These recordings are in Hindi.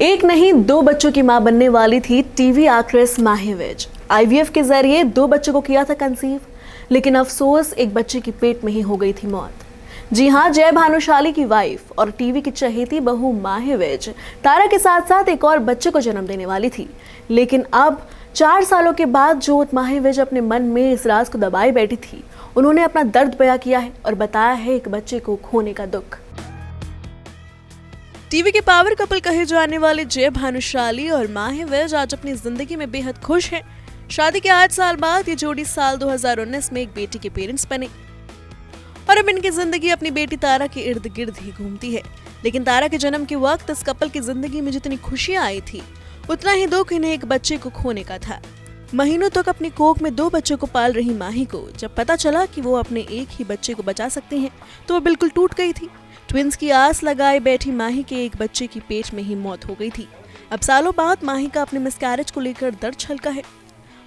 एक नहीं दो बच्चों की मां बनने वाली थी टीवी एक्ट्रेस माही विज। आईवीएफ के जरिए दो बच्चों को किया था कंसीव, लेकिन अफसोस एक बच्चे की पेट में ही हो गई थी मौत। जी हां, जय भानुशाली की वाइफ और टीवी की चहेती बहू माही विज तारा के साथ साथ एक और बच्चे को जन्म देने वाली थी। लेकिन अब 4 सालों के बाद जो माही विज अपने मन में इस राज को दबाए बैठी थी, उन्होंने अपना दर्द बयां किया है और बताया है एक बच्चे को खोने का दुख। टीवी के पावर कपल कहे जाने वाले जय भानुशाली और माही विज आज अपनी जिंदगी में बेहद खुश हैं। शादी के 8 साल बाद ये जोड़ी साल 2019 में एक बेटी के पेरेंट्स बने और अब इनकी जिंदगी अपनी बेटी तारा के इर्द गिर्द ही घूमती है। लेकिन तारा के जन्म के वक्त इस कपल की जिंदगी में जितनी खुशियां आई थी, उतना ही दुख इन्हें एक बच्चे को खोने का था। महीनों तक अपनी कोख में 2 बच्चों को पाल रही माही को जब पता चला कि वो अपने एक ही बच्चे को बचा सकती हैं, तो वो बिल्कुल टूट गई थी। ट्विंस की आस लगाए बैठी माही के एक बच्चे की पेट में ही मौत हो गई थी। अब सालों बाद माही का अपने मिसकैरेज को लेकर दर्द छलका है।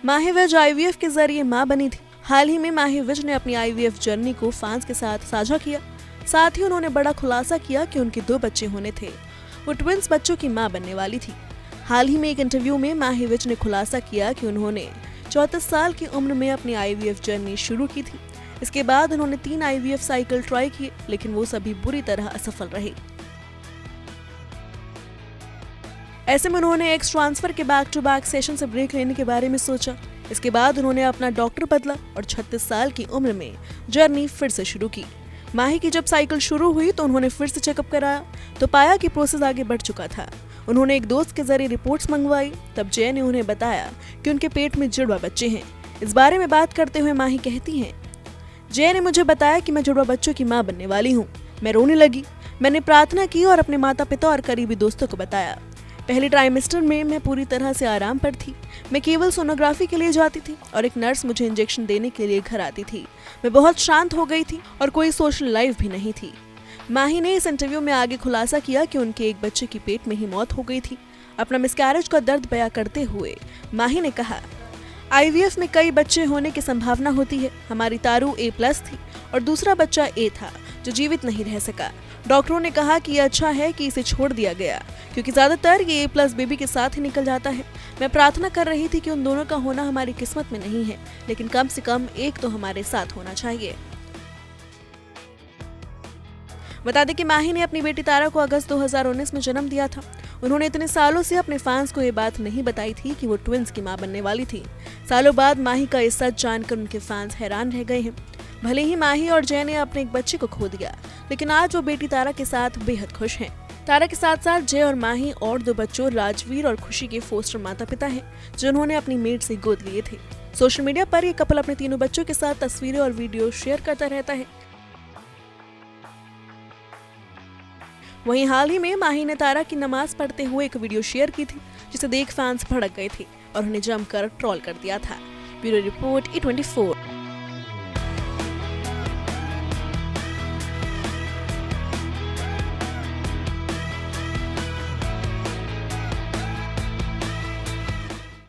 माही विज आईवीएफ के जरिए मां बनी थी। हाल ही में माही विज ने अपनी आईवीएफ जर्नी को फैंस के साथ साझा किया। साथ ही उन्होंने बड़ा खुलासा किया कि उनके 2 बच्चे होने थे, वो ट्विंस बच्चों की मां बनने वाली थी। हाल ही में एक इंटरव्यू में माही विज ने खुलासा किया कि उन्होंने 34 साल की उम्र में अपनी आईवीएफ जर्नी शुरू की थी। इसके बाद उन्होंने 3 आईवीएफ साइकिल ट्राई किए, लेकिन वो सभी बुरी तरह असफल रहे। ऐसे में उन्होंने एक्स ट्रांसफर के बैक टू बैक सेशन से ब्रेक लेने के बारे में सोचा। इसके बाद उन्होंने अपना डॉक्टर बदला और 36 साल की उम्र में जर्नी फिर से शुरू की। माही की जब साइकिल शुरू हुई तो उन्होंने फिर से चेकअप कराया, तो पाया कि प्रोसेस आगे बढ़ चुका था। उन्होंने एक दोस्त के जरिए रिपोर्ट्स मंगवाई, तब जय ने उन्हें बताया कि उनके पेट में जुड़वा बच्चे हैं। इस बारे में बात करते हुए माही कहती हैं, जय ने मुझे बताया कि मैं जुड़वा बच्चों की मां बनने वाली हूँ। मैं रोने लगी। मैंने प्रार्थना की और अपने माता पिता और करीबी दोस्तों को बताया। पहले ट्राइमेस्टर में मैं पूरी तरह से आराम पर थी। मैं केवल सोनोग्राफी के लिए जाती थी और एक नर्स मुझे इंजेक्शन देने के लिए घर आती थी। मैं बहुत शांत हो गई थी और कोई सोशल लाइफ भी नहीं थी। माही ने इस इंटरव्यू में आगे खुलासा किया कि उनके एक बच्चे की पेट में ही मौत हो गई थी। अपना मिसकैरेज का दर्द बयां करते हुए माही ने कहा, आईवीएफ में कई बच्चे होने की संभावना होती है। हमारी तारू A+ थी और दूसरा बच्चा A था जो जीवित नहीं रह सका। डॉक्टरों ने कहा कि यह अच्छा है कि इसे छोड़ दिया गया, क्योंकि ज्यादातर ये A+ बेबी के साथ ही निकल जाता है। मैं प्रार्थना कर रही थी कि उन दोनों का होना हमारी किस्मत में नहीं है, लेकिन कम से कम एक तो हमारे साथ होना चाहिए। बता दें कि माही ने अपनी बेटी तारा को अगस्त 2019 में जन्म दिया था। उन्होंने इतने सालों से अपने फैंस को ये बात नहीं बताई थी कि वो ट्विंस की मां बनने वाली थी। सालों बाद माही का ये सच जानकर उनके फैंस हैरान रह गए हैं। भले ही माही और जय ने अपने एक बच्चे को खो दिया, लेकिन आज वो बेटी तारा के साथ बेहद खुश हैं। तारा के साथ साथ जय और माही और 2 बच्चों राजवीर और खुशी के फोस्टर माता पिता हैं, जिन्होंने अपनी मेड से गोद लिए थे। सोशल मीडिया पर ये कपल अपने तीनों बच्चों के साथ तस्वीरें और वीडियो शेयर करता रहता है। वहीं हाल ही में माही ने तारा की नमाज पढ़ते हुए एक वीडियो शेयर की थी, जिसे देख फैंस भड़क गए थे और उन्हें जमकर ट्रोल कर दिया था। Bureau report E24।